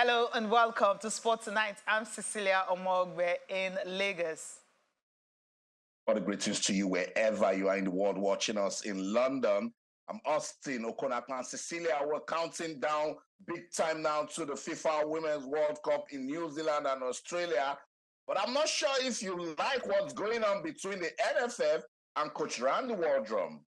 Hello and welcome to Sport Tonight. I'm Cecilia Omogbe in Lagos. All the greetings to you wherever you are in the world watching us. In London, I'm Austin Okonakman. Cecilia, we're counting down big time now to the FIFA Women's World Cup in New Zealand and Australia. But I'm not sure if you like what's going on between the NFF and Coach Randy Waldrum.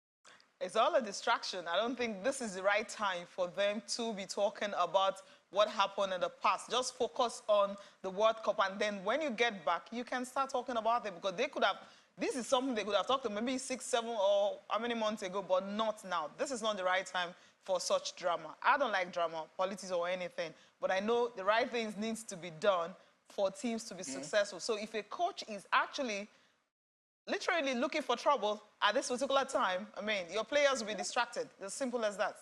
It's all a distraction. I don't think this is the right time for them to be talking about what happened in the past. Just focus on the World Cup, and then when you get back, you can start talking about it, because they could have, this is something they could have talked to maybe 6, 7 or how many months ago, but not now. This is not the right time for such drama. I don't like drama, politics or anything, but I know the right things needs to be done for teams to be successful. So if a coach is actually literally looking for trouble at this particular time, I mean, your players will be distracted. As simple as that.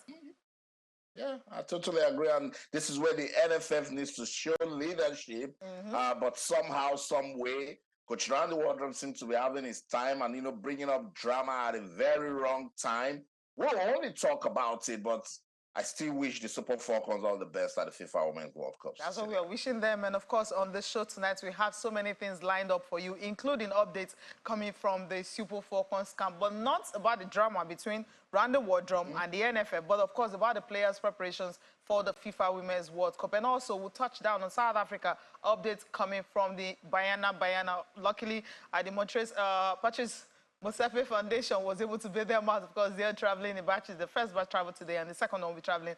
Yeah, I totally agree. And this is where the NFF needs to show leadership. But somehow, some way, Coach Randy Waldrum seems to be having his time and, bringing up drama at a very wrong time. We'll only talk about it, but I still wish the Super Falcons all the best at the FIFA Women's World Cup. That's what we are wishing them. And of course, on the show tonight, we have so many things lined up for you, including updates coming from the Super Falcons camp, but not about the drama between Randy Waldrum and the NFF, but of course about the players' preparations for the FIFA Women's World Cup. And also, we'll touch down on South Africa, updates coming from the Bayana. Luckily, the Montrez Patrice Motsepe Foundation was able to bail them out because they're traveling in batches. The first batch traveled today, and the second one will be traveling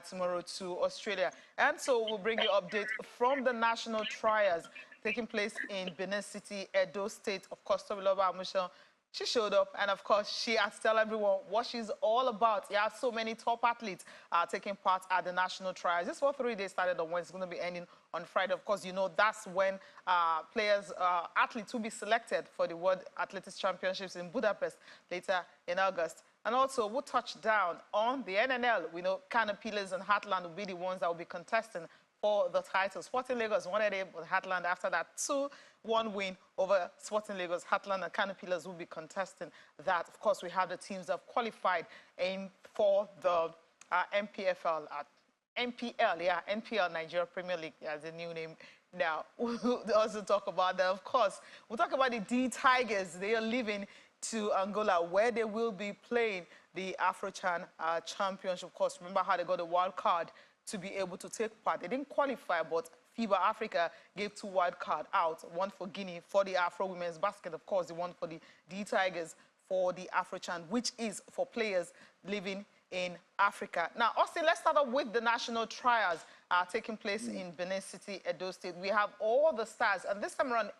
tomorrow to Australia. And so we'll bring you update from the national trials taking place in Benin City, Edo State. Of course, Tobi Amusan, she showed up, and of course, she has to tell everyone what she's all about. You have so many top athletes taking part at the national trials. This for 3 days started on Wednesday. It's going to be ending on Friday. Of course, that's when athletes will be selected for the World Athletics Championships in Budapest later in August. And also, we'll touch down on the NNL. We know Canopilas and Heartland will be the ones that will be contesting for the title. Sporting Lagos won it with Heartland. After that 2-1 win over Sporting Lagos, Heartland and Canopilas will be contesting that. Of course, we have the teams that have qualified for the NPL, Nigeria Premier League, as the new name now. We'll also talk about that. Of course, we'll talk about the D Tigers. They are leaving to Angola, where they will be playing the Afro-Chan Championship. Of course, remember how they got a wild card to be able to take part. They didn't qualify, but FIBA Africa gave 2 wild cards out, one for Guinea for the Afro Women's Basket, of course, the one for the D Tigers for the Afro-Chan, which is for players living in Africa. Now, Austin, let's start off with the national trials taking place in Benin City, Edo State. We have all the stars, and this time around,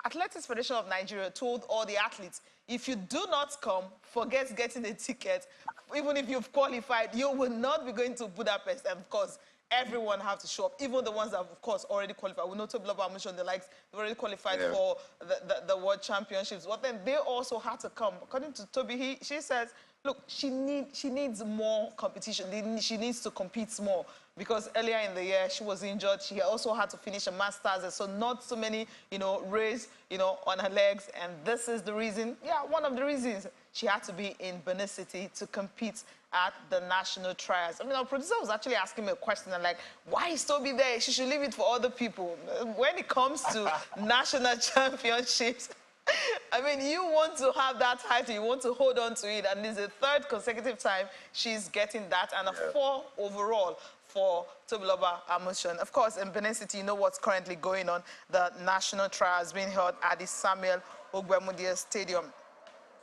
Athletics Federation of Nigeria told all the athletes, if you do not come, forget getting a ticket. Even if you've qualified, you will not be going to Budapest. And of course, everyone have to show up, even the ones that have, of course, already qualified. We know Tobi Amusan, the likes, they've already qualified for the World Championships. But then they also had to come. According to Tobi, she says, look, she needs more competition. She needs to compete more, because earlier in the year she was injured. She also had to finish a master's, and so not so many, rays, on her legs. And this is the reason, one of the reasons she had to be in Benin City to compete at the national trials. I mean, our producer was actually asking me a question, like, why is Tobi there? She should leave it for other people. When it comes to national championships, I mean, you want to have that title, you want to hold on to it, and this is the 3rd consecutive time she's getting that, and a 4 overall for Tobi Amusan. Of course, in Benin City, you know what's currently going on. The national trials being held at the Samuel Ogbemudia Stadium.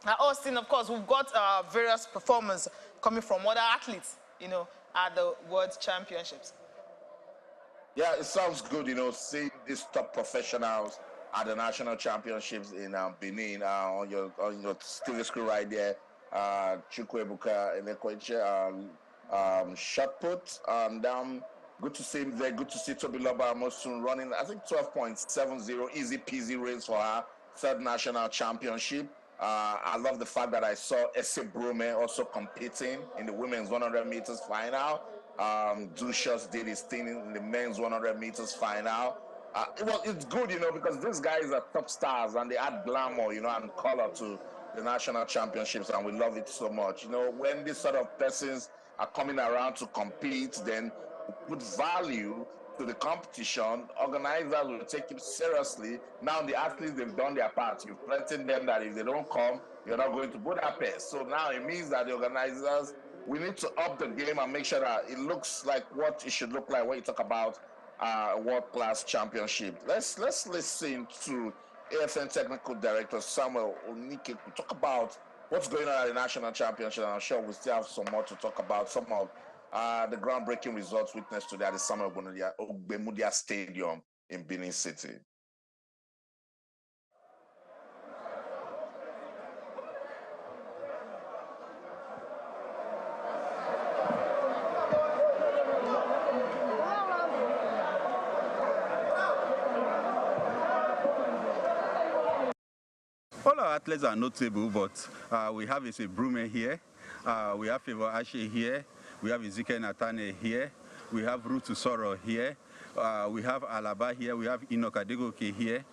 Now, Austin, of course, we've got various performers coming from other athletes, at the World Championships. Yeah, it sounds good, seeing these top professionals at the national championships in Benin. On your TV screen right there, Chukwuebuka Elekweche, shot put, and good to see him there. Good to see Tobi Amusan running, I think 12.70, easy peasy race for her 3rd national championship. I love the fact that I saw Ese Brume also competing in the women's 100 meters final. Dushas did his thing in the men's 100 meters final. It's good, because these guys are top stars and they add glamour, and color to the national championships, and we love it so much. When these sort of persons are coming around to compete, then put value to the competition, organizers will take it seriously. Now the athletes, they've done their part. You've threatened them that if they don't come, you're not going to Budapest. So now it means that the organizers, we need to up the game and make sure that it looks like what it should look like when you talk about world-class championship. Let's listen to AFN Technical Director Samuel Onike to talk about what's going on at the national championship. And I'm sure we still have some more to talk about. Some of the groundbreaking results witnessed today at the Samuel Ogbemudia Stadium in Benin City. All our athletes are notable, but we have a Brume here, we have Favor Ashe here, we have Ezekiel Natane here, we have Rutu Soro here, we have Alaba here, we have Enoch Adegoke here,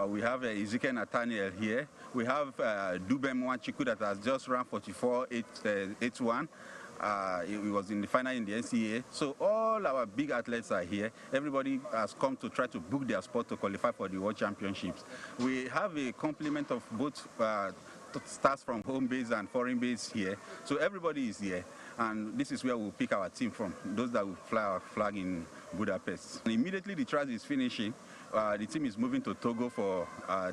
we have Ezekiel Nathaniel here, we have Dubem Wanchiku that has just run 44.81. He was in the final in the NCAA. So all our big athletes are here. Everybody has come to try to book their spot to qualify for the World Championships. We have a complement of both stars from home base and foreign base here. So everybody is here. And this is where we'll pick our team from, those that will fly our flag in Budapest. And immediately the trials is finishing, the team is moving to Togo for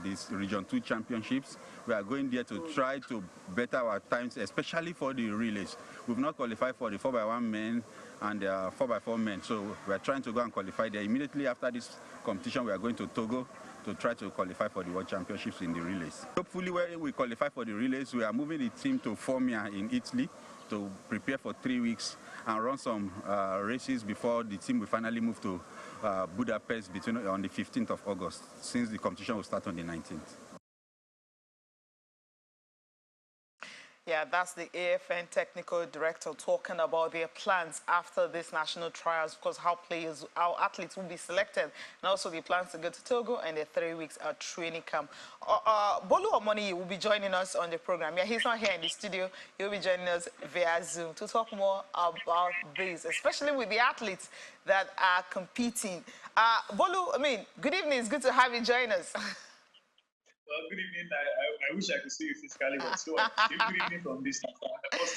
these Region 2 championships. We are going there to try to better our times, especially for the relays. We've not qualified for the 4x1 men and 4x4 men, so we are trying to go and qualify there. Immediately after this competition, we are going to Togo to try to qualify for the World Championships in the relays. Hopefully, when we qualify for the relays, we are moving the team to Formia in Italy to prepare for 3 weeks and run some races before the team will finally move to Budapest on the 15th of August, since the competition will start on the 19th. Yeah, that's the AFN Technical Director talking about their plans after this national trials, because how athletes will be selected, and also the plans to go to Togo and the 3 weeks training camp. Bolu Omoni will be joining us on the program. Yeah, he's not here in the studio. He'll be joining us via Zoom to talk more about this, especially with the athletes that are competing. Bolu, good evening. It's good to have you join us. Well, good evening. I wish I could see you physically, but so good evening from this time. Good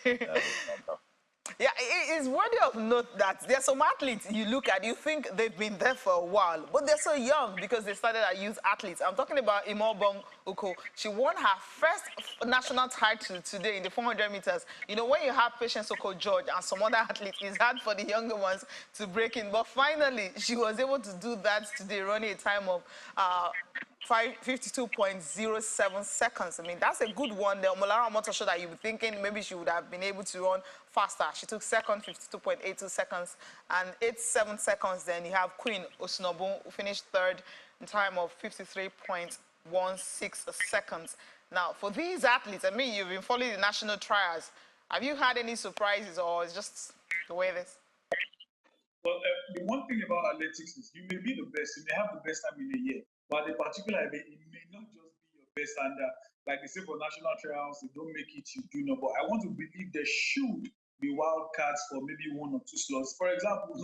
evening. Yeah, it's worthy of note that there's some athletes you look at, you think they've been there for a while, but they're so young because they started as youth athletes. I'm talking about Imobong Uko. She won her first national title today in the 400 meters. You know, when you have Patience Oko George and some other athletes, it's hard for the younger ones to break in. But finally, she was able to do that today, running a time of 52.07 seconds. That's a good one. The Omolara Motosho that you were thinking maybe she would have been able to run faster. She took second, 52.82 seconds, and 87 seconds. Then you have Queen Osinobu, who finished third in time of 53.16 seconds. Now, for these athletes, you've been following the national trials. Have you had any surprises, or it's just the way it is? Well, the one thing about athletics is you may be the best, you may have the best time in a year, but in particular, it may not just be your best. And like they say for national trials, you don't make it, you do not. But I want to believe there should be wild cards for maybe 1 or 2 slots. For example,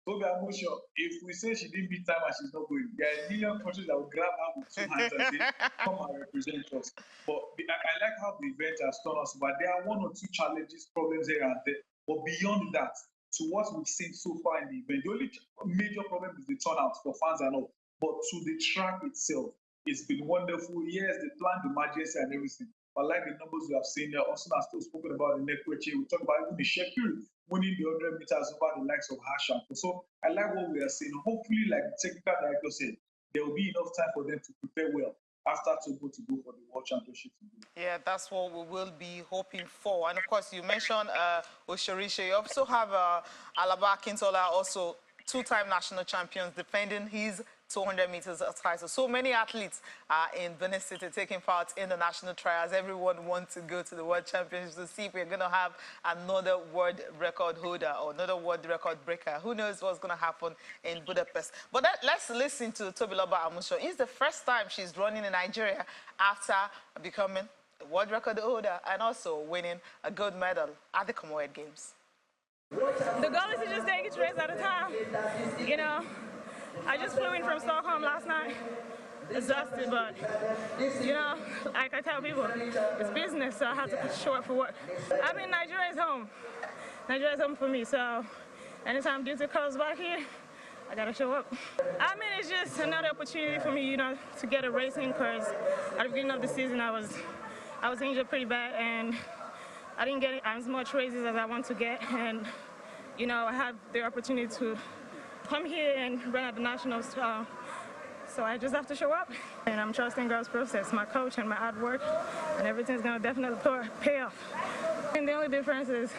Tobi Amusan, if we say she didn't beat time and she's not going, there are a million countries that will grab her with 2 hands and say, come and represent us. But I like how the event has turned us, but there are 1 or 2 challenges, problems here and there. But beyond that, to what we've seen so far in the event, the only major problem is the turnout for fans and all. But to the track itself, it's been wonderful. Yes, they planned the emergency and everything. But like the numbers we have seen there, also has still spoken about the Nekwechi. We talk about even the Shekiri winning the 100 meters over the likes of Hashan. So I like what we are seeing. Hopefully, like the technical director said, there will be enough time for them to prepare well after Togo to go for the World Championship. Yeah, that's what we will be hoping for. And of course, you mentioned Oshorishe. You also have Alaba Akintola, also 2-time national champions, defending his 200 meters title. So many athletes are in Benin City taking part in the national trials. Everyone wants to go to the World Championships to see if we're going to have another world record holder or another world record breaker. Who knows what's going to happen in Budapest. But let's listen to Tobiloba Amusan. It's the first time she's running in Nigeria after becoming a world record holder and also winning a gold medal at the Commonwealth Games. The goal is to just take each race at a time. You know, I just flew in from Stockholm last night. Exhausted, but you know, like I tell people, it's business, so I have to show up for work. I mean, Nigeria is home. Nigeria is home for me, so anytime duty calls back here, I gotta show up. I mean, it's just another opportunity for me, you know, to get a race in, because at the beginning of the season, I was injured pretty bad, and I didn't get as much races as I want to get, and you know, I had the opportunity to come here and run at the nationals. So I just have to show up, and I'm trusting God's process, my coach and my hard work, and everything's gonna definitely pay off. And the only difference is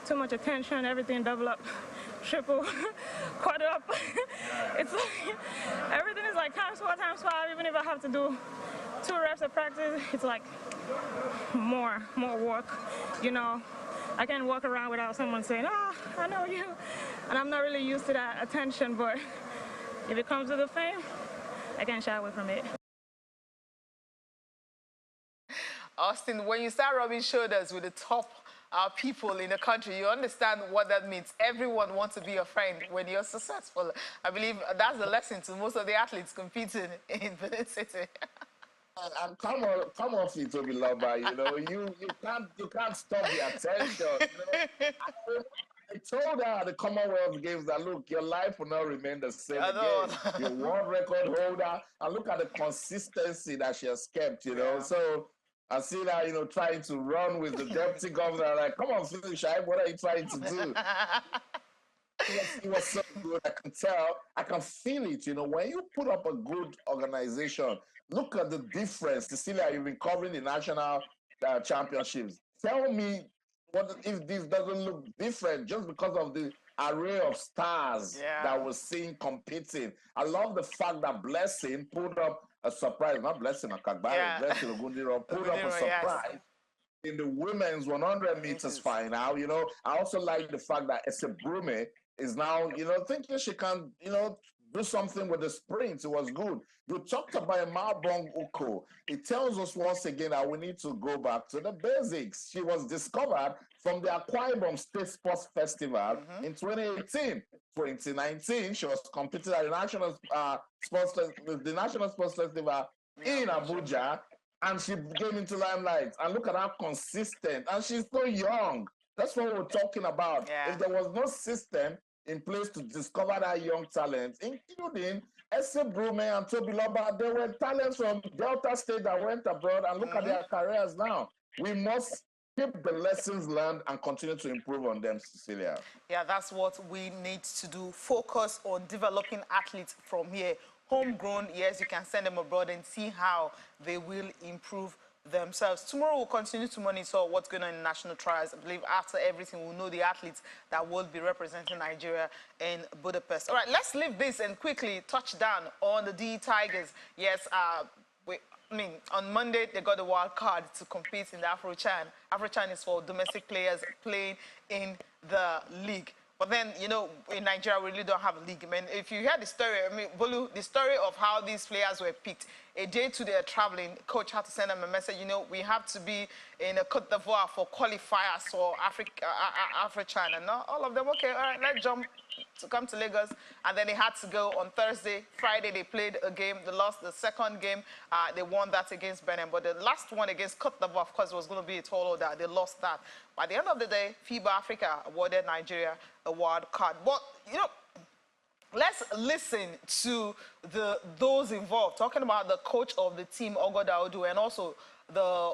too much attention, everything double up, triple, quarter up. It's like, everything is like times 4, times 5. Even if I have to do 2 reps of practice, it's like more work, you know. I can't walk around without someone saying, "Oh, I know you," and I'm not really used to that attention, but if it comes to the fame, I can't shy away from it. Austin, when you start rubbing shoulders with the top people in the country, you understand what that means. Everyone wants to be your friend when you're successful. I believe that's the lesson to most of the athletes competing in Benin City. And come off it, Tobi Loba. You know, you can't stop the attention. You know? I told her at the Commonwealth Games that, look, your life will not remain the same again. You're world record holder, and look at the consistency that she has kept, you know. So I see that, you know, trying to run with the deputy governor. Like, come on, finish, what are you trying to do? It was so good. I can tell, I can feel it, you know, when you put up a good organization. Look at the difference. Cecilia, you've been covering the national championships. Tell me, what if this doesn't look different just because of the array of stars that we're seeing competing? I love the fact that Blessing put up a surprise, not Blessing Akagbari, Blessing Ogundiro put up a surprise in the women's 100 meters final. You know, I also like the fact that Esebrume is now, you know, thinking she can, you know, do something with the sprints. It was good. You talked about Mabong Uko. It tells us once again that we need to go back to the basics. She was discovered from the Akwa Ibom State Sports Festival in 2018. 2019, she was competing at the National Sports Festival in Abuja, and she came into limelight. And look at how consistent. And she's so young. That's what we're talking about. If there was no system in place to discover that young talent, including Esebrume and Tobi Loba, there were talents from Delta State that went abroad, and look at their careers now. We must keep the lessons learned and continue to improve on them, Cecilia. Yeah, that's what we need to do. Focus on developing athletes from here. Homegrown, yes, you can send them abroad and see how they will improve themselves. Tomorrow we'll continue to monitor what's going on in national trials. I believe after everything, we'll know the athletes that will be representing Nigeria in Budapest. All right, let's leave this and quickly touch down on the D Tigers. Yes, on Monday, they got a wild card to compete in the AfroChan. AfroChan is for domestic players playing in the league. But then, you know, in Nigeria, we really don't have a league. I mean, if you hear the story, I mean, Bolu, the story of how these players were picked, a day to their traveling, coach had to send them a message, you know, we have to be in a Côte d'Ivoire for qualifiers for AfroChan. And all of them, okay, all right, let's jump to come to Lagos. And then they had to go on Thursday. Friday, they played a game. They lost the second game. They won that against Benin. But the last one against Côte d'Ivoire, of course, was going to be a tall order. They lost that. By the end of the day, FIBA Africa awarded Nigeria a wild card. But, you know, let's listen to those involved, talking about the coach of the team, Ogoda Odu, and also the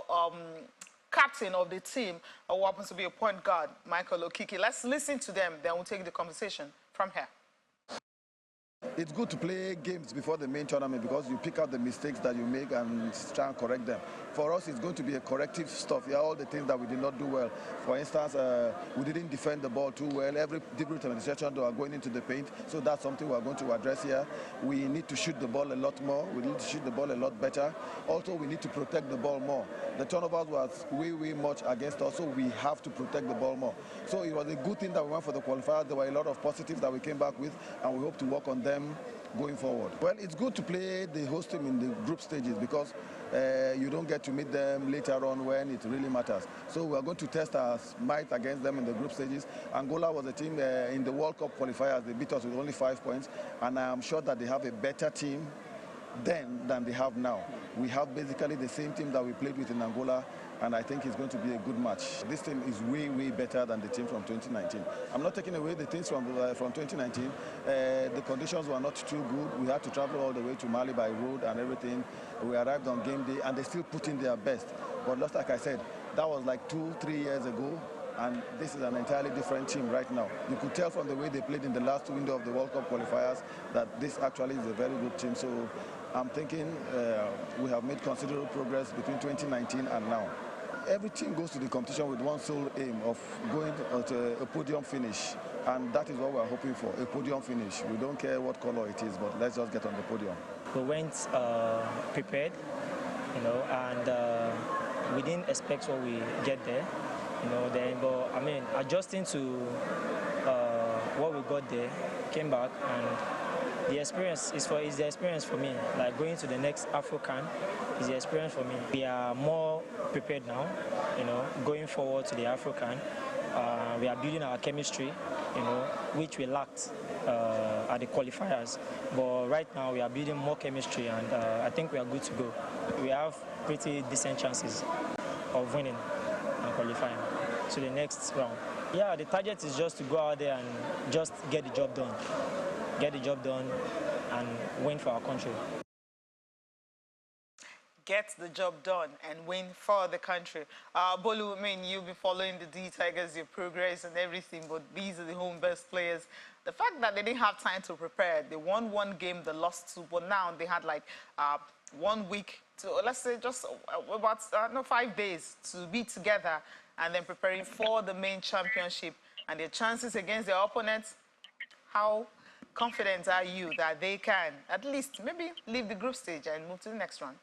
captain of the team, who happens to be a point guard, Michael Okiki. Let's listen to them, then we'll take the conversation from here. It's good to play games before the main tournament because you pick out the mistakes that you make and try and correct them. For us, it's going to be a corrective stuff. Yeah, all the things that we did not do well. For instance, we didn't defend the ball too well. Every different administration are going into the paint, so that's something we are going to address here. We need to shoot the ball a lot more. We need to shoot the ball a lot better. Also, we need to protect the ball more. The turnovers was way much against us, so we have to protect the ball more. So it was a good thing that we went for the qualifiers. There were a lot of positives that we came back with, and we hope to work on them going forward. Well, it's good to play the host team in the group stages because you don't get to meet them later on when it really matters. So we are going to test our might against them in the group stages. Angola was a team in the World Cup qualifiers. They beat us with only 5 points, and I am sure that they have a better team then than they have now. We have basically the same team that we played with in Angola, and I think it's going to be a good match. This team is way better than the team from 2019. I'm not taking away the things from 2019. The conditions were not too good. We had to travel all the way to Mali by road and everything. We arrived on game day, and they still put in their best. But just like I said, that was like 2-3 years ago, and this is an entirely different team right now. You could tell from the way they played in the last window of the World Cup qualifiers that this actually is a very good team. So I'm thinking we have made considerable progress between 2019 and now. Every team goes to the competition with one sole aim of going to a podium finish, and that is what we're hoping for, a podium finish. We don't care what color it is, but let's just get on the podium. We went prepared, and we didn't expect what we get there, but I mean, adjusting to what we got there, came back, and the experience is the experience for me. Like going to the next AfroCan is the experience for me. We are more prepared now, going forward to the AfroCan. We are building our chemistry, which we lacked at the qualifiers. But right now we are building more chemistry, and I think we are good to go. We have pretty decent chances of winning and qualifying to the next round. Yeah, the target is just to go out there and just get the job done. Get the job done and win for our country. Get the job done and win for the country. Bolu, I mean, you've been following the D Tigers, your progress and everything, but these are the home best players. The fact that they didn't have time to prepare, they won one game, they lost two, but now they had like 1 week to, let's say, just about 5 days to be together and then preparing for the main championship. And their chances against their opponents, how confident are you that they can at least maybe leave the group stage and move to the next round?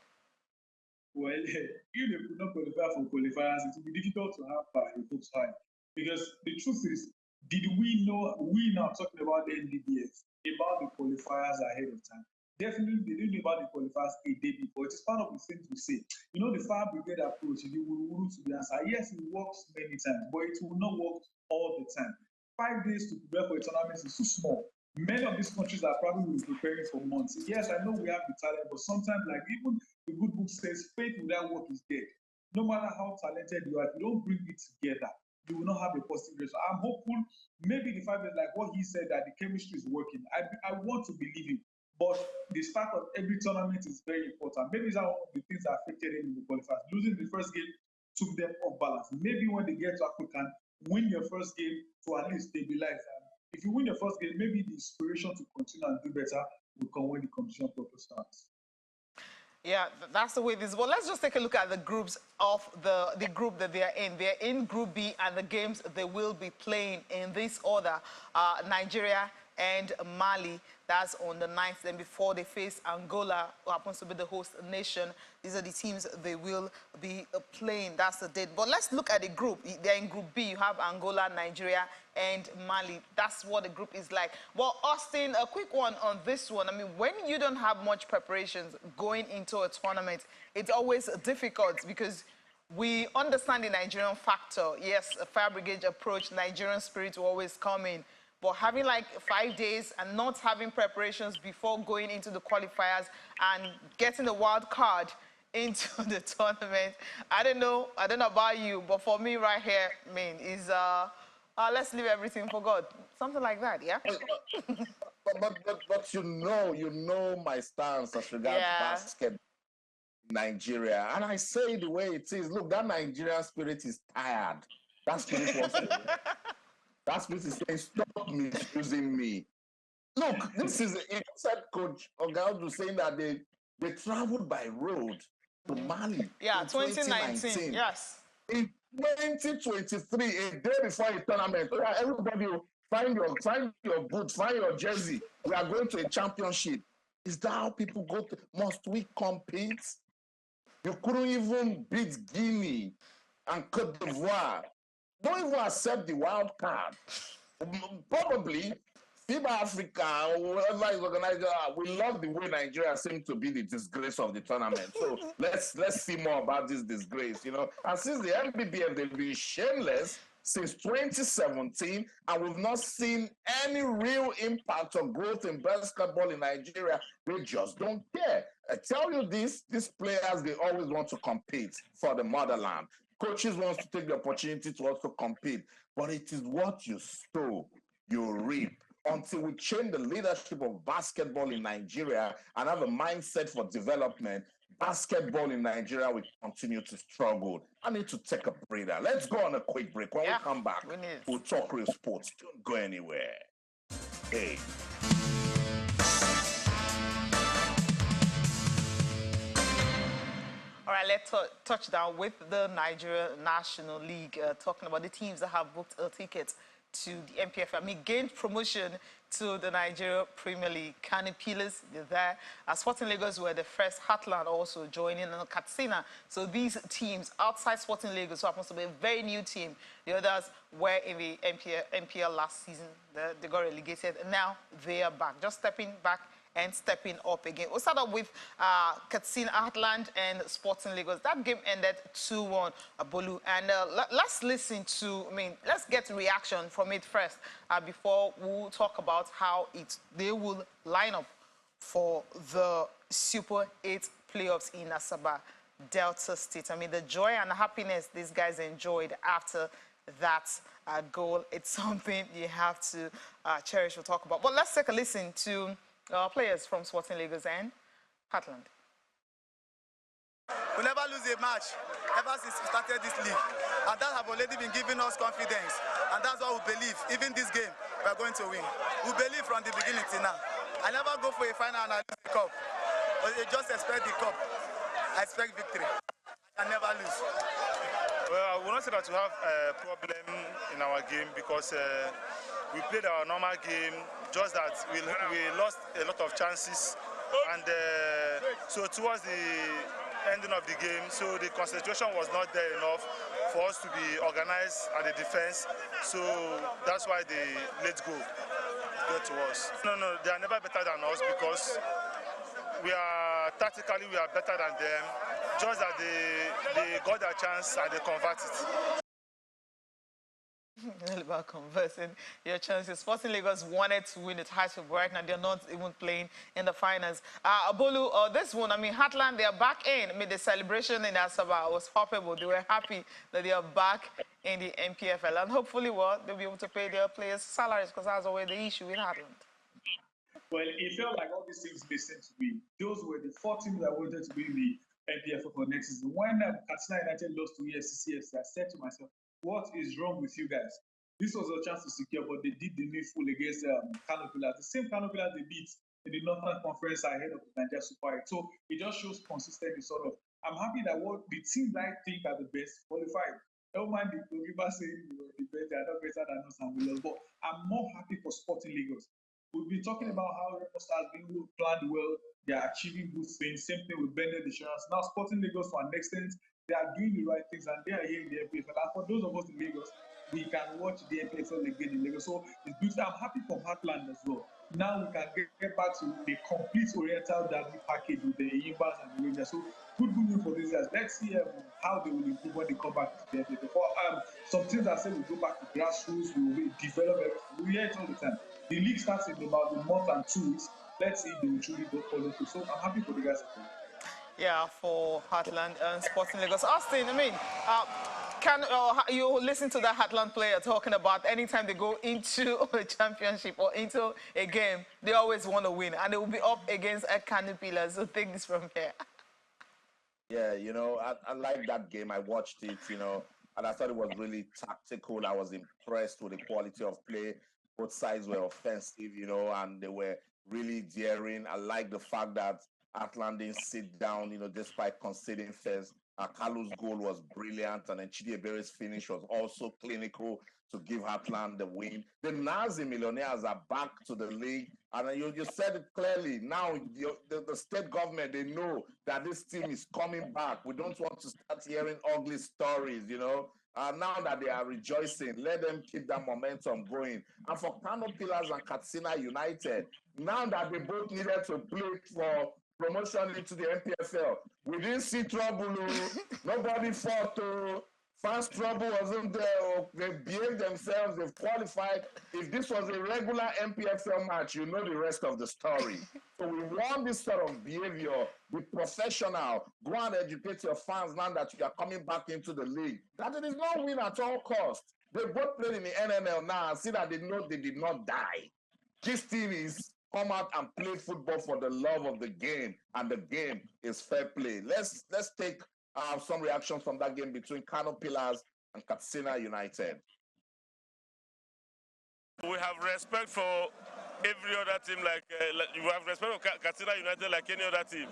Well, if they could not qualify for qualifiers, it will be difficult to have a hopes high. Because the truth is, did we know, we now talking about the NDBF, about the qualifiers ahead of time? Definitely, they didn't know about the qualifiers a day before. It is part of the thing to say. The fire brigade approach, the Wuru to the answer. Yes, it works many times, but it will not work all the time. 5 days to prepare for a tournament is too small. Many of these countries are probably preparing for months. Yes, I know we have the talent, but sometimes, like even the good book says, faith without work is dead. No matter how talented you are, if you don't bring it together, you will not have a positive result. I'm hopeful, maybe the fact that, like what he said, that the chemistry is working. I want to believe him, but the start of every tournament is very important. Maybe it's one of the things that affected him in the qualifiers. Losing the first game took them off balance. Maybe when they get to AfroCan, win your first game to at least stabilize. If you win your first game, maybe the inspiration to continue and do better will come when the competition proper starts. Yeah, that's the way it is. Well, let's just take a look at the groups of the group that they are in. They're in Group B, and the games they will be playing in this order. Nigeria and Mali, that's on the 9th. Then before they face Angola, who happens to be the host nation, these are the teams they will be playing. That's the date. But let's look at the group. They're in Group B. You have Angola, Nigeria, and Mali. That's what the group is like. Well, Austin, a quick one on this one. I mean, when you don't have much preparations going into a tournament, it's always difficult because we understand the Nigerian factor. Yes, a fire brigade approach, Nigerian spirit will always come in. But having like 5 days and not having preparations before going into the qualifiers and getting the wild card into the tournament, I don't know about you, but for me right here, I mean, is let's leave everything for God. Something like that, yeah? but you know my stance as regards basketball in Nigeria. And I say it the way it is. Look, that Nigerian spirit is tired. That spirit wants to That spirit is saying, stop misusing me. Look, this is a said coach Ogaudu saying that they traveled by road to Mali. Yeah, 2019. Yes. In 2023, a day before a tournament, everybody find your boots, find your jersey. We are going to a championship. Is that how people go to? Must we compete? You couldn't even beat Guinea and Cote d'Ivoire. Don't even accept the wild card. Probably FIBA Africa, whoever is organizing, we love the way Nigeria seems to be the disgrace of the tournament. So let's see more about this disgrace, you know. And since the MBBF, they've been shameless since 2017, and we've not seen any real impact or growth in basketball in Nigeria. They just don't care. I tell you this, these players, they always want to compete for the motherland. Coaches want to take the opportunity to also compete, but it is what you sow, you reap. Until we change the leadership of basketball in Nigeria and have a mindset for development, basketball in Nigeria will continue to struggle. I need to take a breather. Let's go on a quick break. When we come back, we'll talk real sports. Don't go anywhere. Hey. All right, let's touch down with the Nigeria National League, talking about the teams that have booked a ticket to the MPFL. I mean, gained promotion to the Nigeria Premier League. Kano Pillars, they're there. Sporting Lagos were the first. Heartland also joining, and Katsina. So these teams outside Sporting Lagos, who happens to be a very new team, the others were in the MPL last season. They got relegated, and now they are back, just stepping back and stepping up again. We'll start off with Katsina, Heartland, and Sporting Lagos. That game ended 2-1, Bolu. And let's listen to, let's get reaction from it first before we'll talk about how they will line up for the Super 8 playoffs in Asaba, Delta State. I mean, the joy and happiness these guys enjoyed after that goal, it's something you have to cherish or talk about. But let's take a listen to players from Sporting Lagos and Heartland. We never lose a match ever since we started this league, and that have already been giving us confidence, and that's what we believe. Even this game, we are going to win. We believe from the beginning till now. I never go for a final and I lose the cup, but I just expect the cup. I expect victory. I never lose. Well, I will not say that we have a problem in our game because we played our normal game, just that we lost a lot of chances, and so towards the ending of the game, so the concentration was not there enough for us to be organized at the defense, so that's why they let go to us. No, they are never better than us because tactically we are better than them, just that they got their chance and they converted it. All about conversing your chances. Sporting Lagos wanted to win the title, but right now they're not even playing in the finals. Abolu, this one, Heartland, they're back in. The celebration in Asaba was palpable. They were happy that they are back in the MPFL, and hopefully, they'll be able to pay their players' salaries, because that's always the issue in Heartland. Well, it felt like all these things made sense to me. Those were the 4 teams that wanted to be in the MPFL for next season. When Katsina United lost to EFCCFC, I said to myself, what is wrong with you guys? This was a chance to secure, but they did the needful against Kano Pillars. The same Kano Pillars they beat in the Northern Conference ahead of the Nigeria Super 8. So it just shows consistency, sort of. I'm happy that what the teams I think are the best qualified. Don't mind the Tobi saying the best, they are not better than us and we love, but I'm more happy for Sporting Lagos. We've been talking about how Remo Stars being planned well, they are achieving good things. Same thing with Bended Insurance. Now Sporting Lagos, to an extent, they are doing the right things and they are here in the MPFL. And for those of us in Lagos, we can watch the MPFL again in Lagos. So it's beautiful. I'm happy for Heartland as well. Now we can get back to the complete Oriental Derby package with the Yimbas and the Rangers. So good news for these guys. Let's see how they will improve when they come back to the MPFL. Some things that say we go back to grassroots, we will develop everything. We hear it all the time. The league starts in about a month and 2 weeks. Let's see if they will truly go follow through. So I'm happy for the guys. Yeah, for Heartland and Sporting Lagos. Austin, you listen to that Heartland player talking about anytime they go into a championship or into a game, they always want to win, and they will be up against a Kano Pillars. So take this from here. Yeah, I like that game. I watched it, and I thought it was really tactical. I was impressed with the quality of play. Both sides were offensive, and they were really daring. I like the fact that Heartland didn't sit down, despite conceding first. Kalu's goal was brilliant, and then Chidiebere's finish was also clinical to give Heartland the win. The Nazi Millionaires are back to the league, and you said it clearly. Now the state government, they know that this team is coming back. We don't want to start hearing ugly stories, now that they are rejoicing, let them keep that momentum going. And for Kano Pillars and Katsina United, now that they both needed to play for promotion into the NPFL, we didn't see trouble. Nobody fought. Fans trouble wasn't there. They behaved themselves. They've qualified. If this was a regular NPFL match, you know the rest of the story. So we want this sort of behavior. Be professional. Go and educate your fans now that you are coming back into the league. That it is not win at all costs. They both played in the NNL now and see that they know they did not die. This team is come out and play football for the love of the game, and the game is fair play. Let's take some reactions from that game between Kano Pillars and Katsina United. We have respect for every other team, like you have respect for Katsina United like any other team.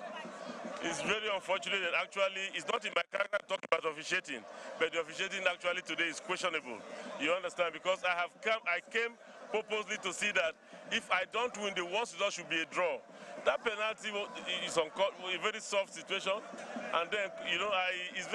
It's very unfortunate that actually it's not in my character to talk about officiating, but the officiating actually today is questionable. You understand? Because I came purposely to see that if I don't win, the worst result should be a draw. That penalty is a very soft situation, and then it's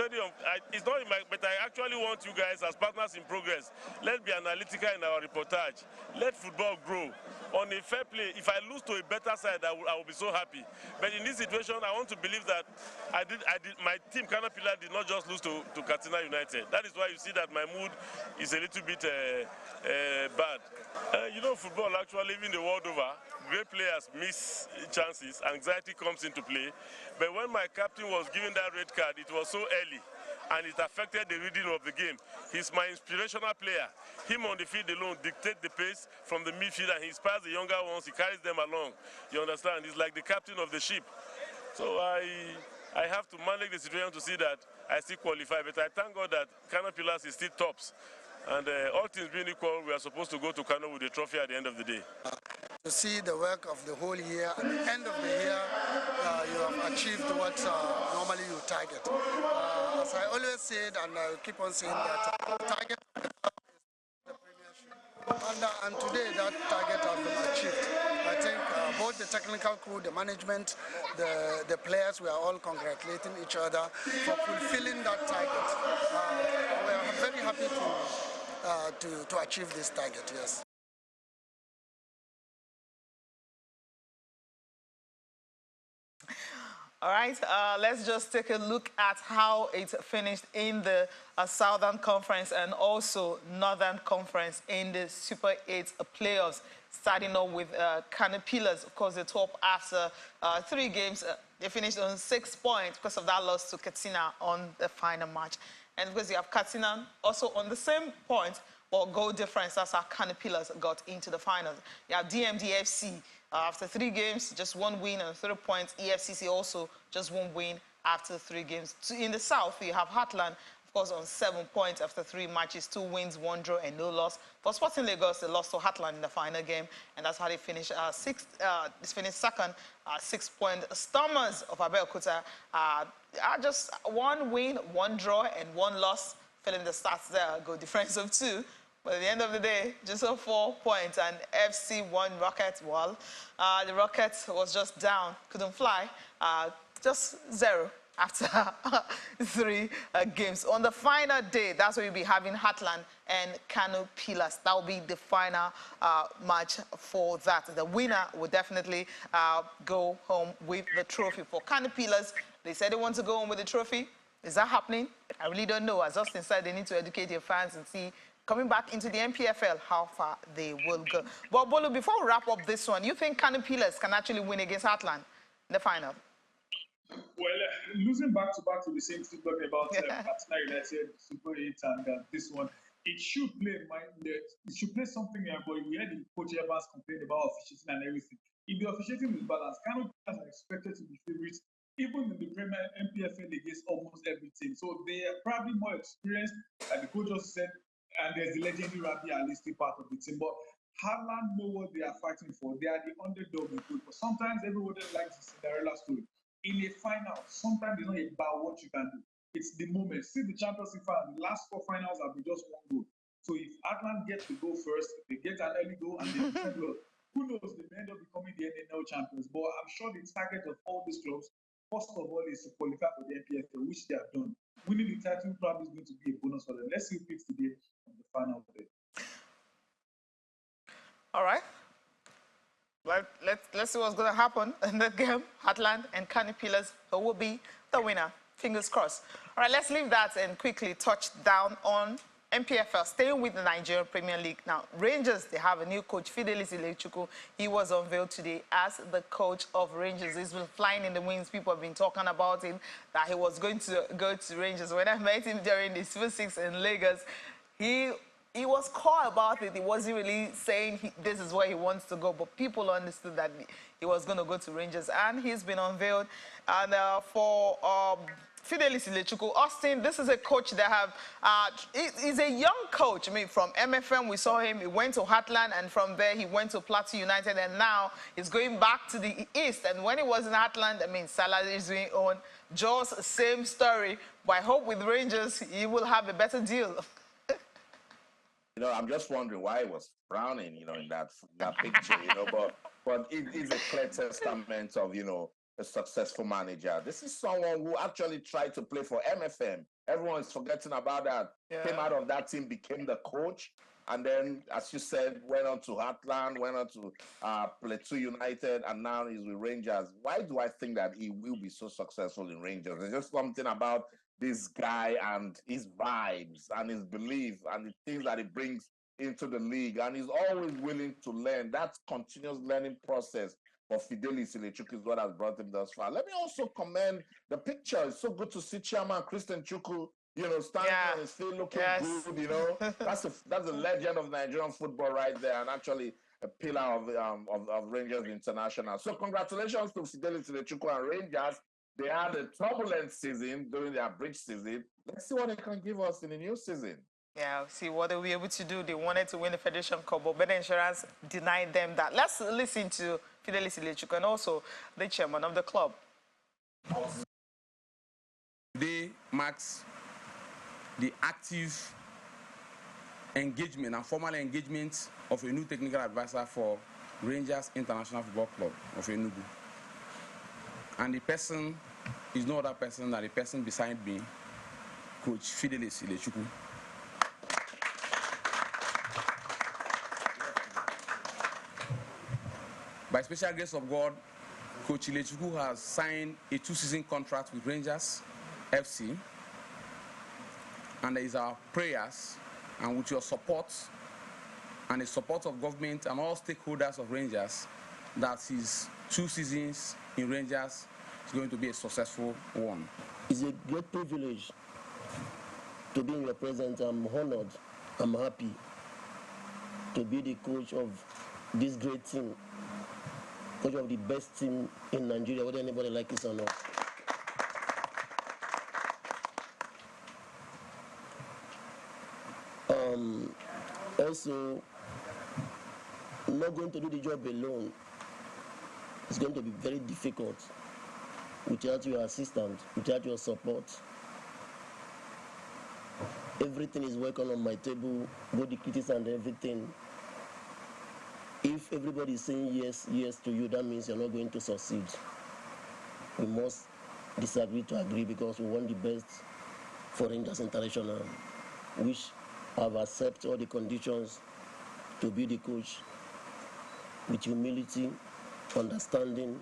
it's not in my. But I actually want you guys as partners in progress. Let's be analytical in our reportage. Let football grow. On a fair play, if I lose to a better side, I will be so happy. But in this situation, I want to believe that my team, Kano Pillar, did not just lose to Katsina United. That is why you see that my mood is a little bit bad. Football actually, even the world over, great players miss chances, anxiety comes into play. But when my captain was given that red card, it was so early, and it affected the reading of the game. He's my inspirational player. Him on the field alone dictates the pace from the midfield, and he inspires the younger ones, he carries them along. You understand? He's like the captain of the ship. So I have to manage the situation to see that I still qualify. But I thank God that Kano Pillars is still tops. And all things being equal, we are supposed to go to Kano with a trophy at the end of the day. To see the work of the whole year, at the end of the year, you have achieved what normally you target. As I always said, and I keep on saying that target is the premiership. And today that target has been achieved. I think both the technical crew, the management, the players, we are all congratulating each other for fulfilling that target. We are very happy to achieve this target, yes. All right, let's just take a look at how it finished in the Southern Conference and also Northern Conference in the Super 8 playoffs. Starting off with Kano Pillars, of course, the top after 3 games. They finished on 6 points because of that loss to Katsina on the final match. And because you have Katsina also on the same point, but goal difference, that's how Kano Pillars got into the finals. You have DMDFC. After 3 games, just 1 win and 3 points. EFCC also just 1 win after 3 games. In the south, you have Heartland, of course, on 7 points after 3 matches, 2 wins, 1 draw, and no loss. For Sporting Lagos, they lost to Heartland in the final game, and that's how they finished second, 6 points. Stormers of Abeokuta are just 1 win, 1 draw, and 1 loss, filling the stats there, goal difference of 2. But at the end of the day, just 4 points, and FC1 Rocket, well, the Rocket was just down, couldn't fly, just 0 after 3 games. On the final day, that's where you'll be having Heartland and Kano Pillars. That will be the final match for that. The winner will definitely go home with the trophy. For Kano Pillars, they said they want to go home with the trophy. Is that happening? I really don't know. As Austin said, they need to educate their fans and see, coming back into the NPFL, how far they will go. But Bolu, before we wrap up this one, you think Kano Pillars can actually win against Heartland in the final? Well, losing back-to-back to the same team, talking about Katsina United, Super 8, and this one, it should play something here, but we had the coach Evans complain about officiating and everything. If the officiating is balanced, Kano Pillars are expected to be favorites, even in the Premier NPFL against almost everything. So they are probably more experienced, like the coach just said, and there's the legendary Rabi Ali still part of the team. But Haaland know what they are fighting for. They are the underdog in football. Sometimes everybody likes the Cinderella story. In a final, sometimes it's not about what you can do. It's the moment. See the Champions League final. The last 4 finals have been just 1 goal. So if Atlant gets to go first, they get an early goal and they defend well. Who knows? They may end up becoming the NNL champions. But I'm sure the target of all these clubs, first of all, is to qualify for the NPFL, which they have done. Winning the title probably is going to be a bonus for them. Let's see who picks today on the final day. All right. Let's see what's going to happen in the game. Atlant and Kani Pillars, who will be the winner. Fingers crossed. All right, let's leave that and quickly touch down on MPFL, staying with the Nigerian Premier League. Now, Rangers, they have a new coach, Fidelis Ilechukwu. He was unveiled today as the coach of Rangers. He's been flying in the winds. People have been talking about him, that he was going to go to Rangers. When I met him during the Super 6 in Lagos, he was coy about it. He wasn't really saying this is where he wants to go, but people understood that he was going to go to Rangers, and he's been unveiled. And for Fidelis Ilechukwu, Austin, this is a coach that he's a young coach. I mean, from MFM, we saw him. He went to Heartland, and from there, he went to Plateau United, and now he's going back to the East. And when he was in Heartland, I mean, Salah is doing on Jaws, same story. But I hope with Rangers, he will have a better deal. You know, I'm just wondering why he was frowning, you know, in that picture, you know, but it is a clear testament of, you know, a successful manager. This is someone who actually tried to play for MFM. Everyone is forgetting about that. Yeah. Came out of that team, became the coach, and then, as you said, went on to Heartland, went on to Plateau United, and now he's with Rangers. Why do I think that he will be so successful in Rangers? There's just something about this guy and his vibes and his belief and the things that he brings into the league. And he's always willing to learn. That continuous learning process for Fidelis Ilechukwu is what has brought him thus far. Let me also commend the picture. It's so good to see Chairman Christian Chukwu, you know, standing on his feet looking good, you know. That's a legend of Nigerian football right there, and actually a pillar of Rangers International. So congratulations to Fidelis Ilechukwu and Rangers. They had a turbulent season during their bridge season. Let's see what they can give us in the new season. Yeah, see what they'll be able to do. They wanted to win the Federation Cup, but Better Insurance denied them that. Let's listen to Fidelis Ilechukwu and also the chairman of the club. Today marks the active engagement and formal engagement of a new technical advisor for Rangers International Football Club of Enugu. And the person is no other person than the person beside me, Coach Fidelis Ilechukwu. By special grace of God, Coach Ilechukwu has signed a 2-season contract with Rangers FC. And there is our prayers, and with your support and the support of government and all stakeholders of Rangers, that his 2 seasons in Rangers is going to be a successful one. It's a great privilege to be in your presence. I'm honored. I'm happy to be the coach of this great team, coach of the best team in Nigeria, whether anybody likes it or not. Also, I'm not going to do the job alone. It's going to be very difficult without your assistance, without your support. Everything is working on my table, both the critics and everything. If everybody is saying yes, yes to you, that means you're not going to succeed. We must disagree to agree because we want the best for Rangers International, which I've accepted all the conditions to be the coach with humility, understanding,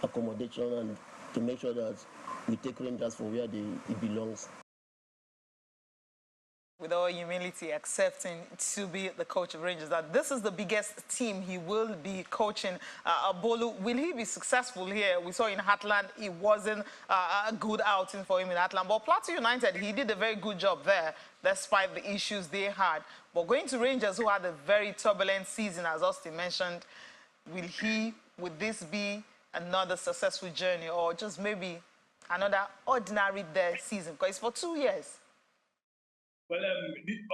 accommodation, and to make sure that we take Rangers for where it belongs. With all humility, accepting to be the coach of Rangers, that this is the biggest team he will be coaching. Bolu, will he be successful here? We saw in Heartland, it wasn't a good outing for him in Heartland. But Plateau United, he did a very good job there, despite the issues they had. But going to Rangers, who had a very turbulent season, as Austin mentioned, would this be another successful journey, or just maybe another ordinary there season? Because it's for 2 years. Well,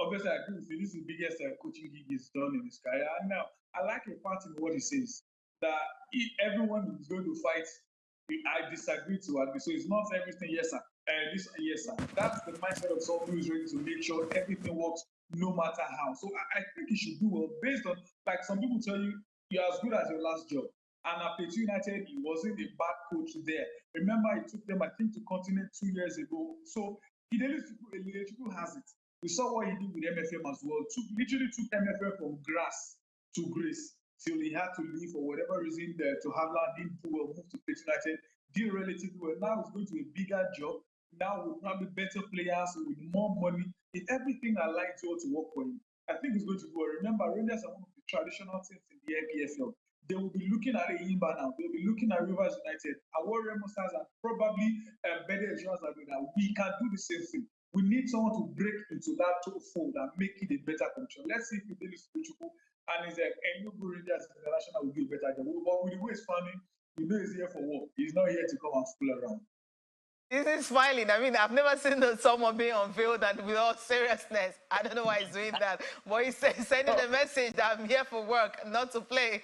obviously, I agree with you. This is the biggest coaching gig he's done in his career. And now, I like a part in what he says, that if everyone is going to fight, I disagree to agree. So it's not everything, yes, sir. this yes, sir. That's the mindset of someone who is ready to make sure everything works no matter how. So I think he should do well based on, like some people tell you, you're as good as your last job. And at Plateau United, he wasn't a bad coach there. Remember, he took them, I think, to continent 2 years ago. So Ilelichukwu has it. We saw what he did with MFM as well. Literally took MFM from grass to grace till he had to leave for whatever reason to Harvard, didn't do well, moved to Plateau United, did relatively well. Now he's going to a bigger job. Now with probably better players, with more money, in everything I like to work for him. I think he's going to go. Remember, Rangers are one of the traditional teams in the NPFL. They will be looking at Imba now. They'll be looking at Rivers United. Our Remo Stars are probably better insurance that we can do the same thing. We need someone to break into that fold and make it a better condition. Let's see if Fidelis Kuchuku and his Enugu Rangers International will do a better job. But with the way it's funny, you know he's here for work. He's not here to come and fool around. This is smiling. I mean, I've never seen someone being unveiled and with all seriousness. I don't know why he's doing that. But he's sending a message that I'm here for work, not to play.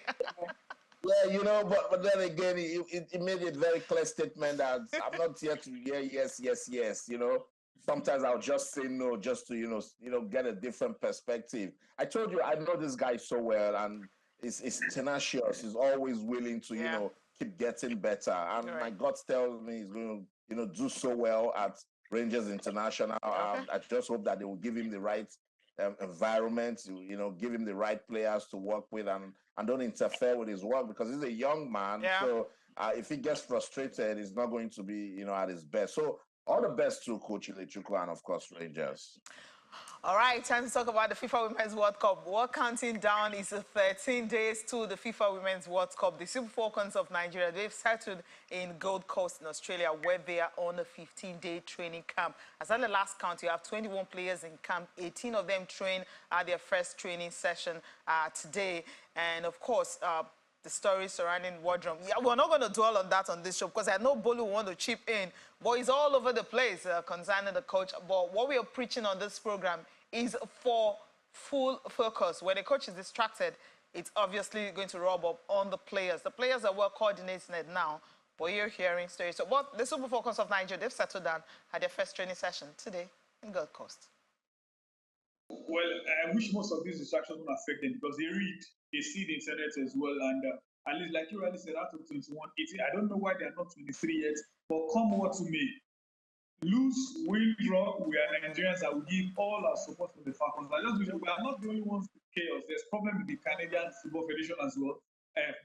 Yeah, you know, but then again, it made a very clear statement that I'm not here to hear yes, yes, yes. You know, sometimes I'll just say no, just to you know, get a different perspective. I told you I know this guy so well, and he's tenacious. He's always willing to you know keep getting better. And my gut tells me he's going to do so well at Rangers International. I just hope that they will give him the right environment, you know, give him the right players to work with, and don't interfere with his work, because he's a young man. So if he gets frustrated, he's not going to be, you know, at his best. So all the best to Coach Ilechukwu and, of course, Rangers. All right, time to talk about the FIFA Women's World Cup. We're counting down. It's 13 days to the FIFA Women's World Cup. The Super Falcons of Nigeria, they've settled in Gold Coast in Australia, where they are on a 15-day training camp. As at the last count, you have 21 players in camp. 18 of them trained at their first training session today. And, of course, the story surrounding Wardrum. Yeah, we're not going to dwell on that on this show, because I know Bolu want to chip in, but he's all over the place concerning the coach. But what we are preaching on this program is for full focus. When a coach is distracted, it's obviously going to rub up on the players. The players are well coordinated now, but you're hearing stories. So what the Super Falcons of Nigeria, they've settled down at their first training session today in Gold Coast. Well, I wish most of these distractions won't affect them, because they see the internet as well, and at least, like you already said, out of 21, 18, I don't know why they are not 23 yet, but come what to me. Lose, win, draw, we are Nigerians that will give all our support to the Falcons. I just wish we are not the only ones with chaos. There's problem with the Canadian Football Federation as well.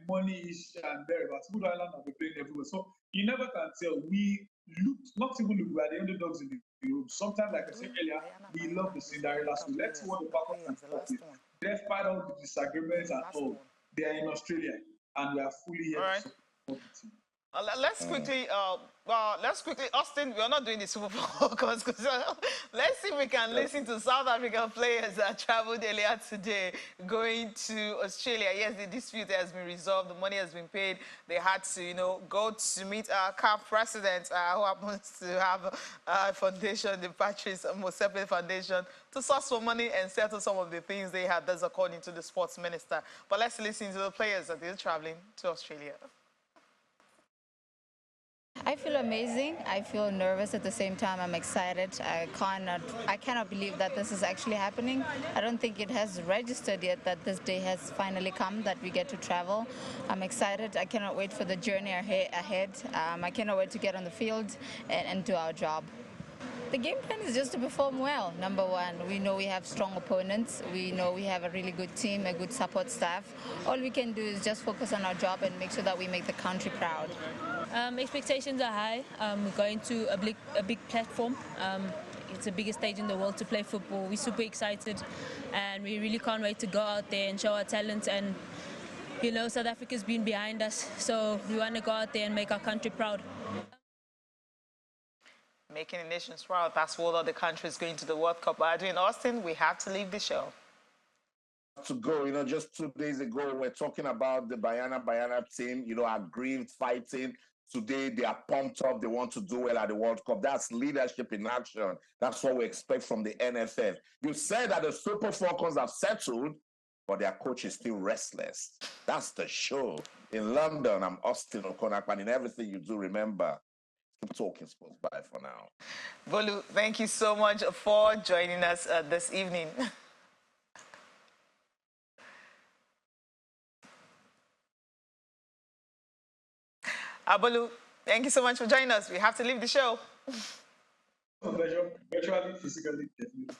Money is and there, but Food Island have been playing everywhere. So you never can tell. We looked, not even look, we are the underdogs in the group. Sometimes, like I said earlier, we love the Cinderella. So let's see what the Falcons can start with. Despite all the disagreements and all, they are in Australia, and we are fully here to support the team. Let's quickly, Austin, we're not doing the Super Falcons, because let's see if we can listen to South African players that traveled earlier today going to Australia. Yes, the dispute has been resolved. The money has been paid. They had to, you know, go to meet our CAF president, who happens to have a foundation, the Patrice Motsepe Foundation, to source for money and settle some of the things they had. That's according to the sports minister. But let's listen to the players that are traveling to Australia. I feel amazing. I feel nervous at the same time. I'm excited. I cannot believe that this is actually happening. I don't think it has registered yet that this day has finally come, that we get to travel. I'm excited. I cannot wait for the journey ahead. I cannot wait to get on the field and do our job. The game plan is just to perform well. Number one, we know we have strong opponents. We know we have a really good team, a good support staff. All we can do is just focus on our job and make sure that we make the country proud. Expectations are high. We're going to a big platform. It's the biggest stage in the world to play football. We're super excited, and we really can't wait to go out there and show our talent. And, you know, South Africa's been behind us, so we want to go out there and make our country proud. Making the nations proud, that's what other countries going to the World Cup are doing. Austin, we have to leave the show. To go, you know, just 2 days ago, we're talking about the Bayana team, you know, aggrieved, fighting. Today, they are pumped up. They want to do well at the World Cup. That's leadership in action. That's what we expect from the NFF. You said that the Super Falcons have settled, but their coach is still restless. That's the show. In London, I'm Austin Okonakpan. In everything you do, remember, keep talking sports. Bye for now. Bolu, thank you so much for joining us this evening. Bolu, thank you so much for joining us. We have to leave the show. Pleasure. Virtually, physically, definitely.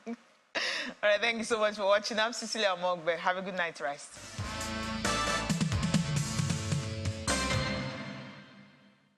All right, thank you so much for watching. I'm Cecilia Mogbe. Have a good night rest.